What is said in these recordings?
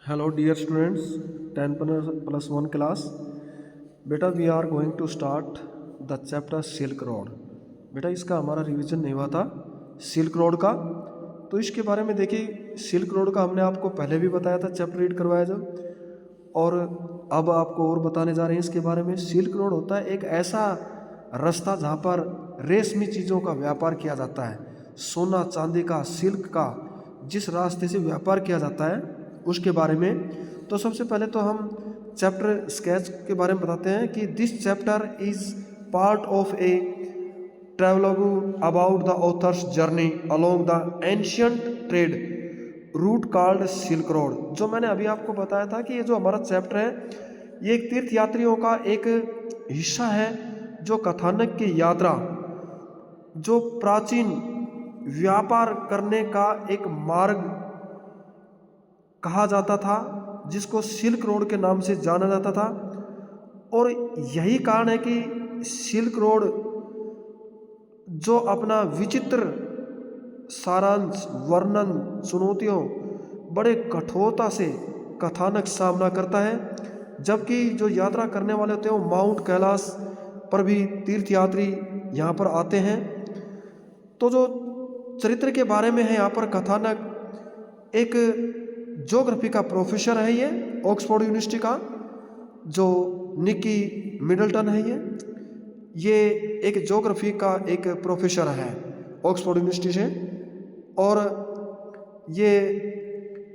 Hello dear students, 10 plus 1 class. बेटा we are going to start the chapter Silk Road. बेटा इसका हमारा revision नहीं हुआ था सिल्क रोड का, तो इसके बारे में देखिए। सिल्क रोड का हमने आपको पहले भी बताया था, चैप्टर रीड करवाया जब, और अब आपको और बताने जा रहे हैं इसके बारे में। सिल्क रोड होता है एक ऐसा रास्ता जहाँ पर रेशमी चीज़ों का व्यापार किया जाता है, सोना चांदी का, सिल्क का, जिस रास्ते से व्यापार किया जाता है उसके बारे में। तो सबसे पहले तो हम चैप्टर स्केच के बारे में बताते हैं कि this chapter is part of A travelogue about the author's journey along the ancient trade route called silk road. जो मैंने अभी आपको बताया था कि ये जो हमारा चैप्टर है ये एक तीर्थ यात्रियों का एक हिस्सा है, जो कथानक की यात्रा, जो प्राचीन व्यापार करने का एक मार्ग कहा जाता था, जिसको सिल्क रोड के नाम से जाना जाता था। और यही कारण है कि सिल्क रोड जो अपना विचित्र सारांश, वर्णन, चुनौतियों, बड़े कठोरता से कथानक सामना करता है। जबकि जो यात्रा करने वाले होते हैं वो माउंट कैलाश पर भी तीर्थयात्री यहाँ पर आते हैं। तो जो चरित्र के बारे में है यहाँ पर कथानक, एक ज्योग्राफी का प्रोफेसर है ये ऑक्सफोर्ड यूनिवर्सिटी का, जो निकी मिडल्टन है। ये एक ज्योग्राफी का एक प्रोफेसर है ऑक्सफोर्ड यूनिवर्सिटी से, और ये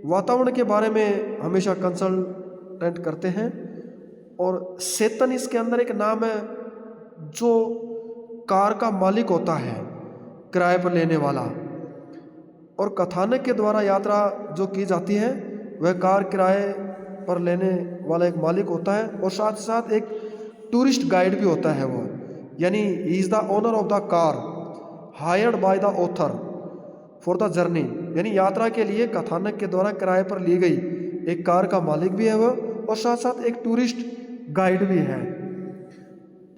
वातावरण के बारे में हमेशा कंसल्टेंट करते हैं। और सेतन इसके अंदर एक नाम है जो कार का मालिक होता है, किराए पर लेने वाला। और कथानक के द्वारा यात्रा जो की जाती है वह कार किराए पर लेने वाला एक मालिक होता है, और साथ ही साथ एक टूरिस्ट गाइड भी होता है वो, यानी he is the owner of the car hired by the author for the journey, यानी यात्रा के लिए कथानक के द्वारा किराए पर ली गई एक कार का मालिक भी है वो, और साथ साथ एक टूरिस्ट गाइड भी है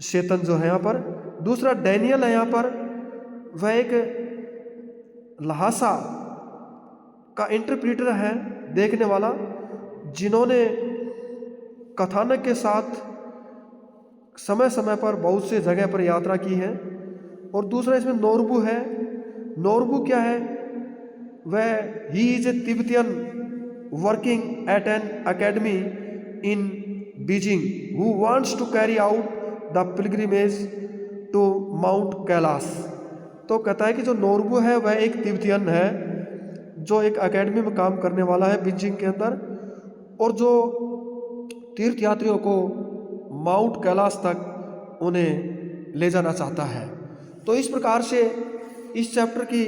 चेतन जो है यहाँ पर। दूसरा डैनियल है यहाँ पर, वह एक लहासा का इंटरप्रीटर है, देखने वाला, जिन्होंने कथानक के साथ समय समय पर बहुत से जगह पर यात्रा की है। और दूसरा इसमें नोरबू है। नोरबू क्या है? वह he is a Tibetan working at an academy in Beijing who wants to carry out the pilgrimage to Mount Kailash. तो कहता है कि जो नोरबू है वह एक तिब्बतियन है जो एक एकेडमी में काम करने वाला है बीजिंग के अंदर, और जो तीर्थयात्रियों को माउंट कैलाश तक उन्हें ले जाना चाहता है। तो इस प्रकार से इस चैप्टर की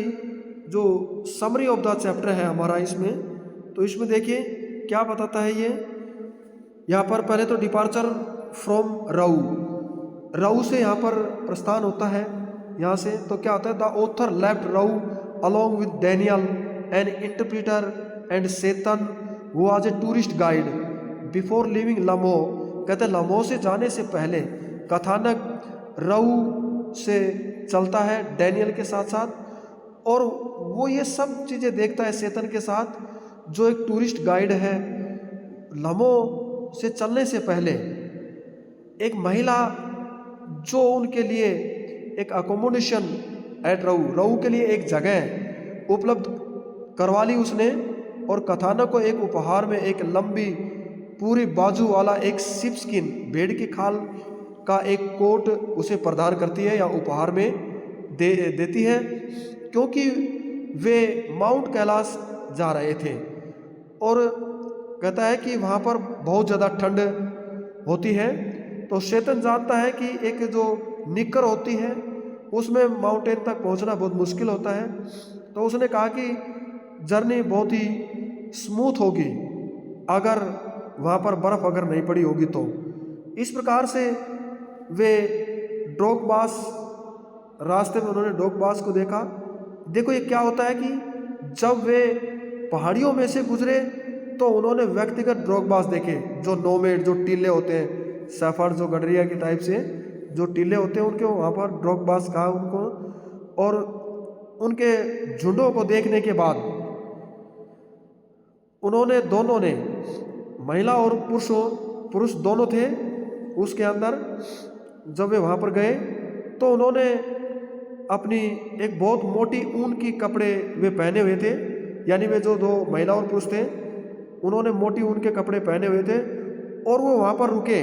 जो समरी ऑफ द चैप्टर है हमारा इसमें, तो इसमें देखिए क्या बताता है ये। यहाँ पर पहले तो डिपार्चर फ्रॉम रऊ से यहाँ पर प्रस्थान होता है यहाँ से। तो क्या होता है? The author left Ravu along with Daniel an interpreter and Tsetan who was a tourist guide before living Lamo. कहते हैं लमो से जाने से पहले कथानक रऊ से चलता है डैनियल के साथ साथ, और वो ये सब चीज़ें देखता है सेतन के साथ, जो एक टूरिस्ट गाइड है। लमो से चलने से पहले एक महिला जो उनके लिए एक अकोमोडेशन एट रऊ के लिए एक जगह उपलब्ध करवा ली उसने, और कथानक को एक उपहार में एक लंबी पूरी बाजू वाला एक शिप स्किन, भेड़ की खाल का एक कोट उसे प्रदान करती है या उपहार में देती है, क्योंकि वे माउंट कैलाश जा रहे थे। और कहता है कि वहाँ पर बहुत ज़्यादा ठंड होती है। तो चेतन जानता है कि एक जो निक्कर होती है उसमें माउंटेन तक पहुँचना बहुत मुश्किल होता है। तो उसने कहा कि जर्नी बहुत ही स्मूथ होगी अगर वहाँ पर बर्फ़ अगर नहीं पड़ी होगी तो। इस प्रकार से वे ड्रोगबास, रास्ते में उन्होंने ड्रोगबास को देखा। देखो ये क्या होता है कि जब वे पहाड़ियों में से गुजरे तो उन्होंने व्यक्तिगत ड्रोगबास देखे, जो नोमेड, जो टीले होते हैं, सफर जो गडरिया की टाइप से जो टीले होते हैं उनके वहाँ पर ड्रोगबास कहा उनको। और उनके झुंडों को देखने के बाद उन्होंने दोनों ने महिला और पुरुष दोनों थे उसके अंदर। जब वे वहाँ पर गए तो उन्होंने अपनी एक बहुत मोटी ऊन की कपड़े वे पहने हुए थे, यानी वे जो दो महिला और पुरुष थे उन्होंने मोटी ऊन के कपड़े पहने हुए थे, और वो वहाँ पर रुके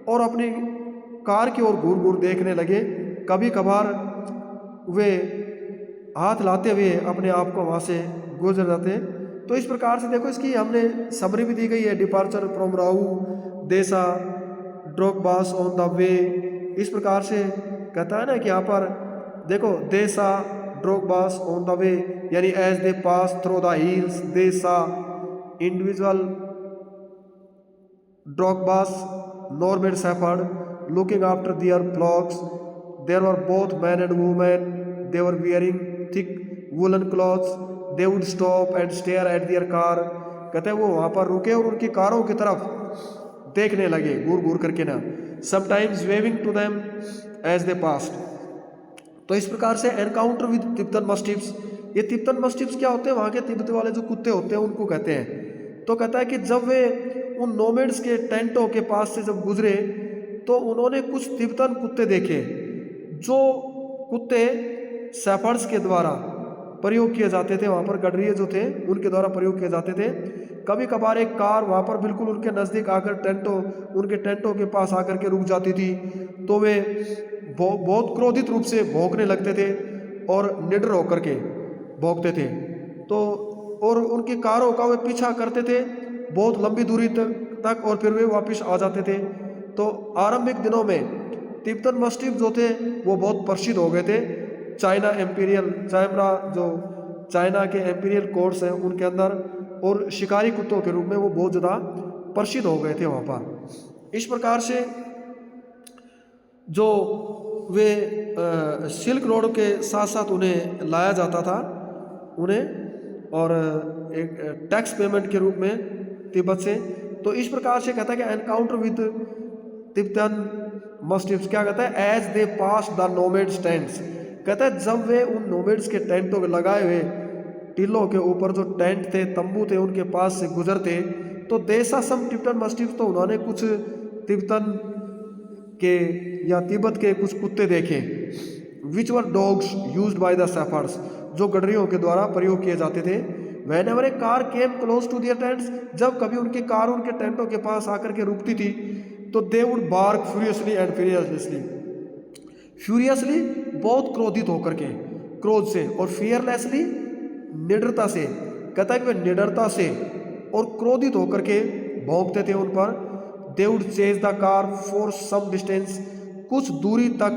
और अपनी कार की ओर घूर घूर देखने लगे। कभी कभार वे हाथ लाते हुए अपने आप को वहाँ से गुजर जाते। तो इस प्रकार से देखो इसकी हमने समरी भी दी गई है, डिपार्चर फ्रॉम राहू देसा ड्रॉगबास ऑन द वे। इस प्रकार से कहता है ना कि यहाँ पर देखो देसा ड्रॉगबास ऑन द वे, यानी as they pass through the hills they saw individual drokbas नॉर्मन shepherd looking after their flocks, there were both man and women, they were wearing thick woollen clothes, they would stop and stare at their car. कहते हैं वो वहाँ पर रुके और उनकी कारों की तरफ देखने लगे घूर घूर करके ना, sometimes waving to them as they passed. तो इस प्रकार से एनकाउंटर विद तिब्बतन मस्टिफ्स, ये तिब्बतन मस्टिफ्स क्या होते हैं, वहाँ के तिब्बत वाले जो कुत्ते होते हैं उनको कहते हैं। तो कहता है कि जब वे उन नोमेड्स के टेंटों के पास से जब गुजरे तो उन्होंने कुछ तिब्बतन कुत्ते देखे, जो कुत्ते शेफर्ड्स के द्वारा प्रयोग किए जाते थे, वहाँ पर गडरिये जो थे उनके द्वारा प्रयोग किए जाते थे। कभी कभार एक कार वहाँ पर बिल्कुल उनके नज़दीक आकर उनके टेंटों के पास आकर के रुक जाती थी, तो वे बहुत क्रोधित रूप से भौंकने लगते थे और निडर होकर के भौंकते थे। तो और उनकी कारों का वे पीछा करते थे बहुत लंबी दूरी तक और फिर वे वापस आ जाते थे। तो आरंभिक दिनों में तिब्बतन मस्टिफ जो थे वो बहुत प्रसिद्ध हो गए थे। चाइना जो चाइना के एम्पीरियल कोर्ट्स हैं उनके अंदर, और शिकारी कुत्तों के रूप में वो बहुत ज़्यादा प्रसिद्ध हो गए थे वहाँ पर। इस प्रकार से जो वे सिल्क रोड के साथ साथ उन्हें लाया जाता था उन्हें, और एक टैक्स पेमेंट के रूप में तिब्बत से। तो इस प्रकार से कहता है कि एनकाउंटर विद तिब्बतन मस्टिफ्स क्या कहता है, as they pass the nomads tents. कहता है जब वे उन नोमेड्स के टेंटों के लगाए हुए टिलों के ऊपर जो टेंट थे तंबू थे उनके पास से गुजरते, तो देसा सम तिब्बतन मस्टिफ्स, तो उन्होंने कुछ तिब्बतन के या तिब्बत के कुछ कुत्ते देखे, which were dogs used by the shepherds, जो गडरियों के द्वारा प्रयोग किए जाते थे। Whenever a car came close to their tents, जब कभी उनकी कार उनके टेंटों के पास आकर के रुकती थी तो they would bark furiously and furiously बहुत क्रोधित होकर के, क्रोध से, और फियरलेसली निडरता से। कहता है कि वे निडरता से और क्रोधित होकर के भौंकते थे उन पर। They would chase the car for some distance, कुछ दूरी तक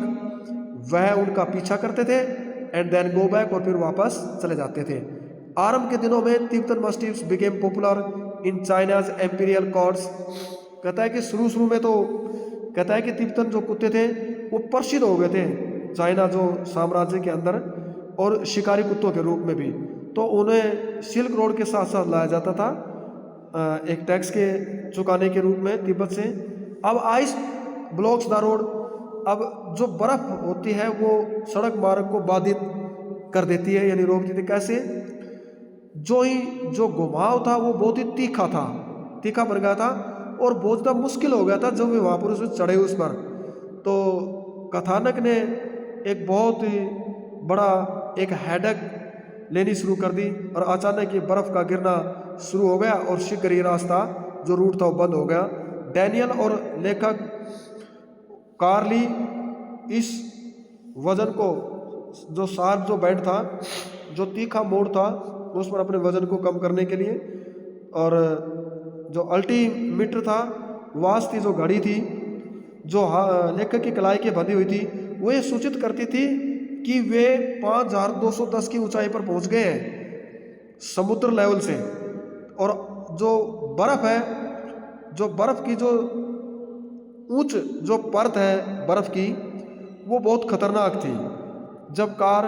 वह उनका पीछा करते थे, एंड देन गो बैक, और फिर वापस चले जाते थे। आरंभ के दिनों में Tibetan mastiffs became popular in China's imperial courts. कहता है कि शुरू में तो कहता है कि तिब्बतन जो कुत्ते थे वो प्रसिद्ध हो गए थे चाइना जो साम्राज्य के अंदर, और शिकारी कुत्तों के रूप में भी। तो उन्हें सिल्क रोड के साथ साथ लाया जाता था एक टैक्स के चुकाने के रूप में तिब्बत से। अब आइस ब्लॉक्स द रोड, अब जो बर्फ़ होती है वो सड़क मार्ग को बाधित कर देती है, यानी रोक देती है। कैसे, जो घुमाव था वो बहुत ही तीखा बन गया था और बहुत ज़्यादा मुश्किल हो गया था जब वे वहाँ पर उसमें चढ़े उस पर। तो कथानक ने एक बहुत ही बड़ा एक हेडक लेनी शुरू कर दी, और अचानक ये बर्फ़ का गिरना शुरू हो गया और शीघ्र ये रास्ता जो रूट था वो बंद हो गया। डैनियल और लेखक कार्ली इस वज़न को, जो शार्प जो बैंड था, जो तीखा मोड़ था, उस पर अपने वज़न को कम करने के लिए, और जो अल्टीमीटर था, वाच थी, जो घड़ी थी, जो लेखक की कलाई के बंधी हुई थी, वो ये सूचित करती थी कि वे 5210 की ऊंचाई पर पहुंच गए हैं समुद्र लेवल से। और जो बर्फ़ है, जो बर्फ़ की जो जो परत है बर्फ़ की, वो बहुत खतरनाक थी। जब कार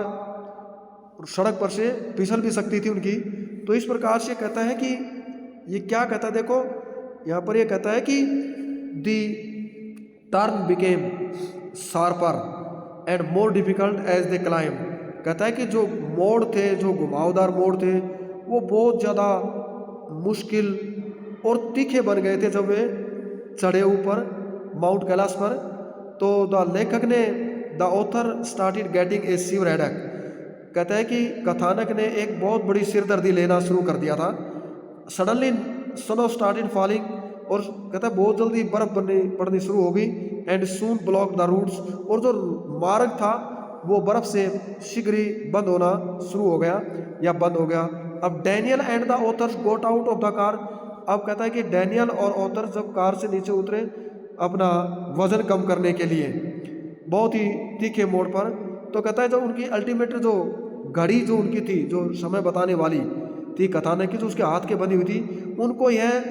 सड़क पर से फिसल भी सकती थी उनकी। तो इस प्रकार से कहता है कि ये क्या कहता है, देखो यहाँ पर ये कहता है कि the turn became sharper and more difficult as they climb. कहता है कि जो मोड़ थे, जो घुमावदार मोड़ थे, वो बहुत ज़्यादा मुश्किल और तीखे बन गए थे जब वे चढ़े ऊपर माउंट कैलाश पर। तो द लेखक ने the author started getting a sewer headache, कहता है कि कथानक ने एक बहुत बड़ी सिरदर्दी लेना शुरू कर दिया था। सडनली स्नो स्टार्टेड फॉलिंग, और कहता है बहुत जल्दी बर्फ पड़नी शुरू हो गई। And soon block the routes, और जो मार्ग था वो बर्फ से शीघ्र ही बंद होना शुरू हो गया या बंद हो गया। अब Daniel and the authors got out of the car. अब कहता है कि डैनियल और ऑथर जब कार से नीचे उतरे अपना वजन कम करने के लिए बहुत ही तीखे मोड़ पर, तो कहता है जब उनकी अल्टीमेट जो घड़ी जो उनकी थी, जो समय बताने वाली थी कथानक की, जो उसके हाथ के बनी हुई थी, उनको यह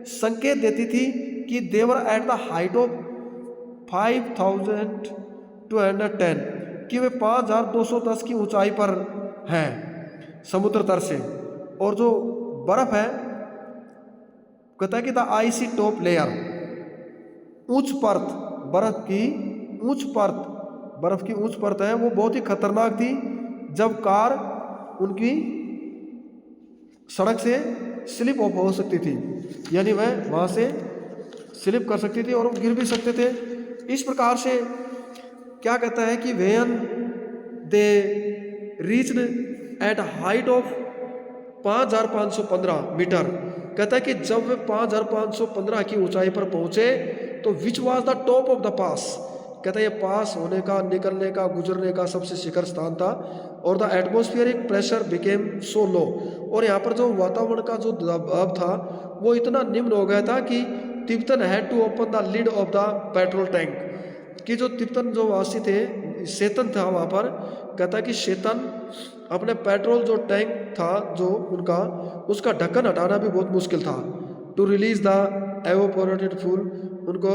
संकेत देती थी कि they were at the height of 5210, कि वे 5210 की ऊंचाई पर हैं समुद्र तल से। और जो बर्फ है, कहता है कि द आईसी टॉप लेयर, उच्च परत, बर्फ की उच्च परत है, वो बहुत ही खतरनाक थी। जब कार उनकी सड़क से स्लिप ऑफ हो सकती थी, यानी वह वहाँ से स्लिप कर सकती थी और वो गिर भी सकते थे। इस प्रकार से क्या कहता है कि when they reached at height of 5515 metre, कहता है कि जब वे 5515 की ऊंचाई पर पहुंचे तो which was the top of the pass, कहता है ये पास होने का, निकलने का, गुजरने का सबसे शिखर स्थान था। और the atmospheric pressure became so low, और यहाँ पर जो वातावरण का जो दबाव था वो इतना निम्न हो गया था कि Tibetan had to open the lid of the petrol tank, कि जो तिब्बतन जो वासी थे, शेतन था वहाँ पर, कहता है कि शेतन अपने पेट्रोल जो टैंक था जो उनका, उसका ढक्कन हटाना भी बहुत मुश्किल था। To release the evaporated fuel, उनको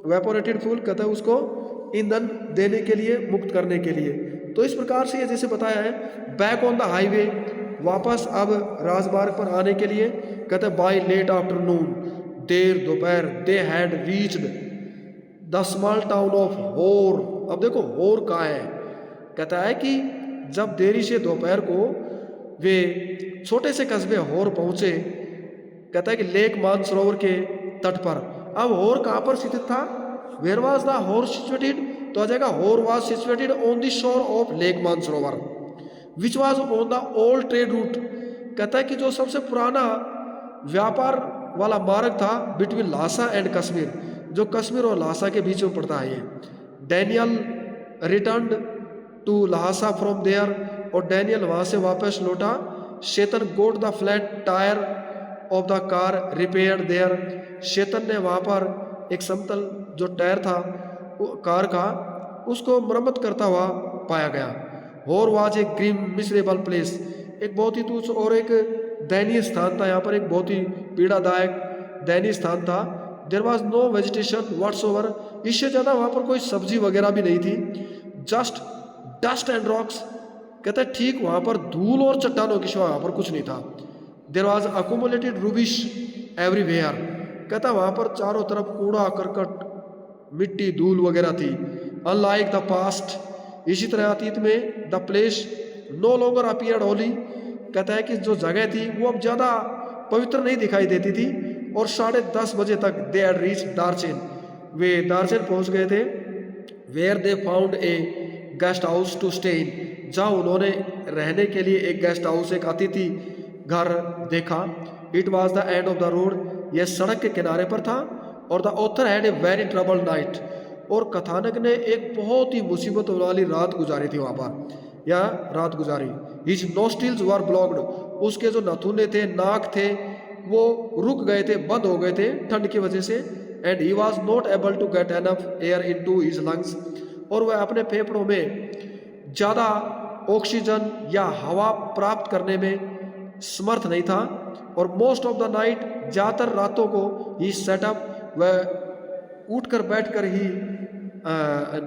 वेपोरेटेड फ्यूल कहता है उसको ईंधन देने के लिए, मुक्त करने के लिए। तो इस प्रकार से ये जैसे बताया है, बैक ऑन द हाईवे, वापस अब राजमार्ग पर आने के लिए, कहते हैं बाय लेट आफ्टरनून, देर दोपहर, they had reached the small town of होर। अब देखो होर कहाँ है, कहता है कि जब देरी से दोपहर को वे छोटे से कस्बे होर पहुंचे, कहता है कि लेक मानसरोवर के तट पर। अब होर कहाँ पर स्थित था, वेयर वाज द होर सिचुएटेड, तो आ जाएगा होर was situated on the shore of lake Mansarovar which was on the old trade route, कहता है कि जो सबसे पुराना व्यापार वाला मार्ग था बिटवीन लासा एंड कश्मीर, जो कश्मीर और लासा के बीच में पड़ता है ये। Daniel return to Lhasa from there, और डैनियल वहाँ से वापस लौटा। Tsetan got the flat tyre of the car repaired there, Tsetan ने वहाँ पर एक समतल जो टायर था कार का, उसको मरम्मत करता हुआ पाया गया। Hor was a grim miserable place, एक बहुत ही तुच्छ और एक दयनीय स्थान था, यहाँ पर एक बहुत ही पीड़ादायक दयनीय स्थान था। देयर वाज नो वेजिटेशन व्हाट्सओवर, इससे ज़्यादा वहाँ पर कोई सब्जी वगैरह भी नहीं थी। जस्ट डस्ट एंड रॉक्स, कहता है ठीक वहाँ पर धूल और चट्टानों की सिवा वहाँ पर कुछ नहीं था। देयर वाज अकोमोलेटेड रूबिश एवरीवेयर, कहता वहाँ पर चारों तरफ कूड़ा करकट, मिट्टी, धूल वगैरह थी। अनलाइक द पास्ट, इसी तरह अतीत में the place no longer appeared holy, कहता है कि जो जगह थी वो अब ज़्यादा पवित्र नहीं दिखाई देती थी। और 10:30 बजे तक दे हैड रीच दार्चेन, वे दार्चेन पहुंच गए थे। Where they found a guest house to stay in, जहाँ उन्होंने रहने के लिए एक गेस्ट हाउस, एक अतिथि घर देखा। It was the end of the road, यह सड़क के किनारे पर था। और the author had a very trouble night, और कथानक ने एक बहुत ही मुसीबत वाली रात गुजारी थी वहाँ पर, या रात गुजारी। हिज नोस्ट्रिल्स वर ब्लॉक्ड, उसके जो नथुने थे, नाक थे, वो रुक गए थे, बंद हो गए थे ठंड की वजह से। And he was not able to get enough air into his lungs, और वह अपने फेफड़ों में ज़्यादा ऑक्सीजन या हवा प्राप्त करने में समर्थ नहीं था। और मोस्ट ऑफ द नाइट, ज़्यादातर रातों को ही सेटअप, वह उठकर बैठकर ही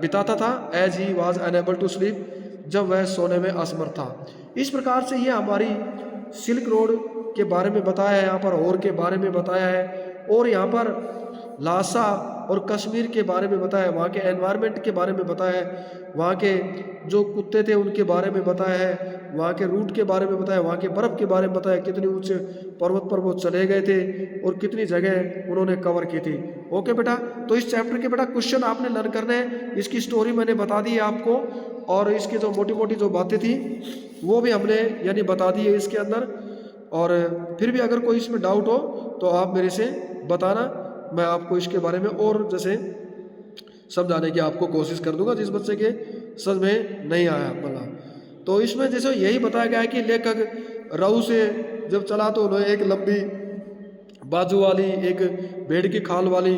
बिताता था। As he was unable to sleep, जब वह सोने में असमर्थ था। इस प्रकार से यह हमारी सिल्क रोड के बारे में बताया है, यहाँ पर होर के बारे में बताया है। और यहाँ पर ल्हासा और कश्मीर के बारे में बताया, वहाँ के एनवायरनमेंट के बारे में बताया है, वहाँ के जो कुत्ते थे उनके बारे में बताया है, वहाँ के रूट के बारे में बताया, वहाँ के बर्फ़ के बारे में बताया, कितनी ऊंचे पर्वत पर वो चले गए थे और कितनी जगह उन्होंने कवर की थी। ओके बेटा, तो इस चैप्टर के बेटा क्वेश्चन आपने लर्न करने हैं। इसकी स्टोरी मैंने बता दी है आपको, और इसकी जो मोटी मोटी जो बातें थी वो भी हमने यानी बता दी है इसके अंदर। और फिर भी अगर कोई इसमें डाउट हो तो आप मेरे से बताना, मैं आपको इसके बारे में और जैसे समझाने की आपको कोशिश कर दूंगा जिस बच्चे के समझ में नहीं आया वाला। तो इसमें जैसे यही बताया गया है कि लेखक रहू से जब चला तो उन्होंने एक लंबी बाजू वाली, एक भेड़ की खाल वाली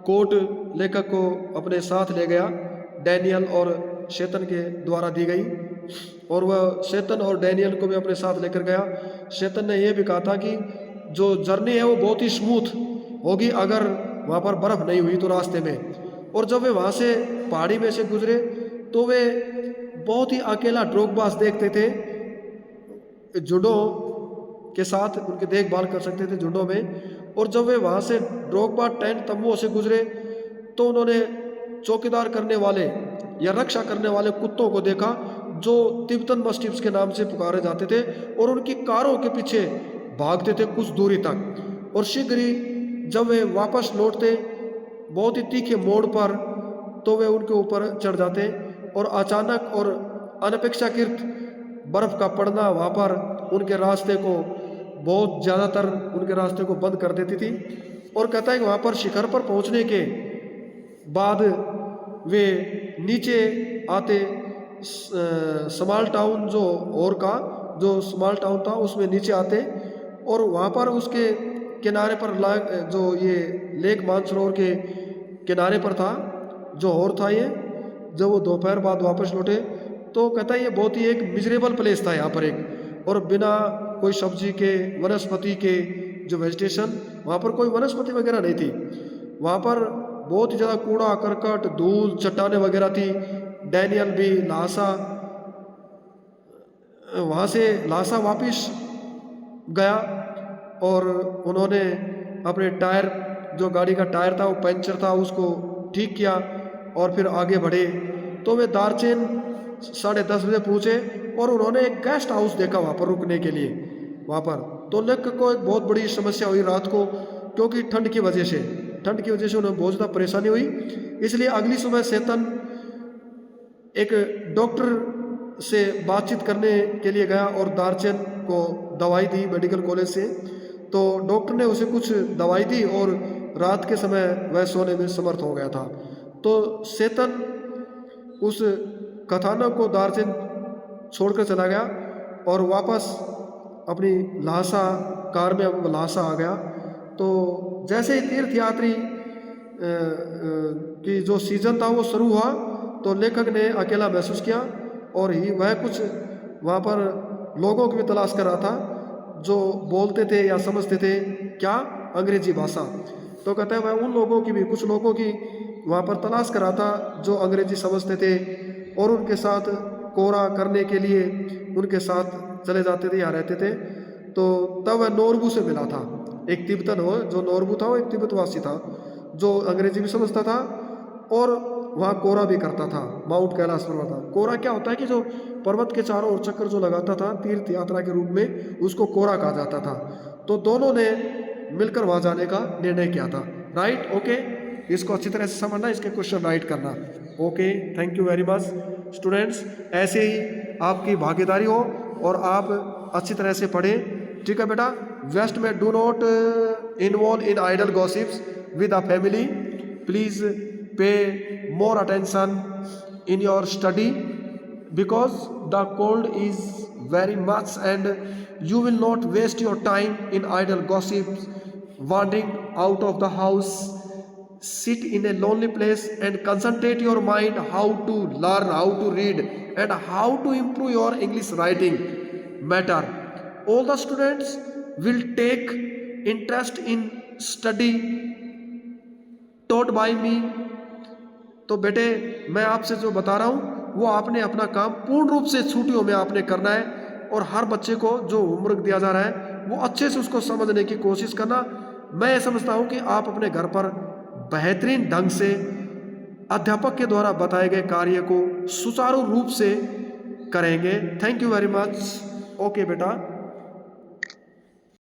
कोट लेखक को अपने साथ ले गया, डैनियल और शैतान के द्वारा दी गई, और वह शैतान और डैनियल को भी अपने साथ लेकर गया। शैतान ने यह भी कहा था कि जो जर्नी है वो बहुत ही स्मूथ होगी अगर वहाँ पर बर्फ़ नहीं हुई तो रास्ते में। और जब वे वहाँ से पहाड़ी में से गुजरे तो वे बहुत ही अकेला ड्रोगबाज देखते थे, जुडो के साथ उनकी देखभाल कर सकते थे जुडो में। और जब वे वहाँ से ड्रोगबा टेंट तंबुओं से गुजरे तो उन्होंने चौकीदार करने वाले या रक्षा करने वाले कुत्तों को देखा जो तिब्बतन मस्टिफ्स के नाम से पुकारे जाते थे, और उनकी कारों के पीछे भागते थे कुछ दूरी तक। और शीघ्र ही जब वे वापस लौटते बहुत ही तीखे मोड़ पर तो वे उनके ऊपर चढ़ जाते, और अचानक और अनपेक्षाकृत बर्फ़ का पड़ना वहाँ पर उनके रास्ते को बहुत ज़्यादातर उनके रास्ते को बंद कर देती थी। और कहता है कि वहाँ पर शिखर पर पहुँचने के बाद वे नीचे आते, स्मॉल टाउन जो और का जो स्मॉल टाउन था उसमें नीचे आते, और वहाँ पर उसके किनारे पर जो ये लेक मानसरोवर के किनारे पर था जो और था ये। जब वो दोपहर बाद वापस लौटे तो कहता है ये बहुत ही एक मिजरेबल प्लेस था यहाँ पर एक, और बिना कोई सब्जी के वनस्पति के जो वेजिटेशन, वहाँ पर कोई वनस्पति वगैरह नहीं थी, वहाँ पर बहुत ही ज़्यादा कूड़ा करकट धूल चट्टानें वगैरह थी। डैनियल भी ल्हासा वहाँ से ल्हासा वापस गया और उन्होंने अपने टायर, जो गाड़ी का टायर था वो पंचर था, उसको ठीक किया और फिर आगे बढ़े। तो वे दारचेन 10:30 बजे पहुँचे और उन्होंने एक गेस्ट हाउस देखा वहाँ पर रुकने के लिए वहाँ पर। तो लेखक को एक बहुत बड़ी समस्या हुई रात को, क्योंकि ठंड की वजह से उन्हें बहुत ज़्यादा परेशानी हुई। इसलिए अगली सुबह शैतान एक डॉक्टर से बातचीत करने के लिए गया और दारचेन को दवाई दी मेडिकल कॉलेज से। तो डॉक्टर ने उसे कुछ दवाई दी और रात के समय वह सोने में समर्थ हो गया था। तो शैतान उस कथानक को दारचेन छोड़कर चला गया और वापस अपनी ल्हासा कार में ल्हासा आ गया। तो जैसे ही तीर्थ यात्री की जो सीजन था वो शुरू हुआ तो लेखक ने अकेला महसूस किया और वह कुछ वहाँ पर लोगों की भी तलाश कर रहा था जो बोलते थे या समझते थे क्या, अंग्रेजी भाषा। तो कहते हैं वह उन लोगों की भी, कुछ लोगों की वहाँ पर तलाश कर रहा था जो अंग्रेजी समझते थे और उनके साथ कोरा करने के लिए उनके साथ चले जाते थे या रहते थे। तो तब वह नोरबू से मिला था, एक तिब्बतन हो जो नोरबू था, वो एक तिब्बतवासी था जो अंग्रेजी भी समझता था और वहाँ कोरा भी करता था। माउंट कैलाश पर्वत था। कोरा क्या होता है कि जो पर्वत के चारों ओर चक्कर जो लगाता था तीर्थ यात्रा के रूप में, उसको कोरा कहा जाता था। तो दोनों ने मिलकर वहाँ जाने का निर्णय किया था। राइट, ओके, इसको अच्छी तरह से समझना, इसके क्वेश्चन राइट करना। Okay, thank you very much students. ऐसे ही आपकी भागीदारी हो और आप अच्छी तरह से पढ़ें, ठीक है बेटा। वेस्ट में do not involve in idle gossips with a family. Please pay more attention in your study because the cold is very much and you will not waste your time in idle gossips, wandering out of the house. Sit in a lonely place and concentrate your mind how to learn, how to read and how to improve your English writing matter. All the students will take interest in study taught by me. तो बेटे मैं आपसे जो बता रहा हूँ वो आपने अपना काम पूर्ण रूप से छुट्टियों में आपने करना है और हर बच्चे को जो होमवर्क दिया जा रहा है वो अच्छे से उसको समझने की कोशिश करना। मैं समझता हूँ कि आप अपने घर पर बेहतरीन ढंग से अध्यापक के द्वारा बताए गए कार्य को सुचारू रूप से करेंगे। Thank you very much. Okay बेटा।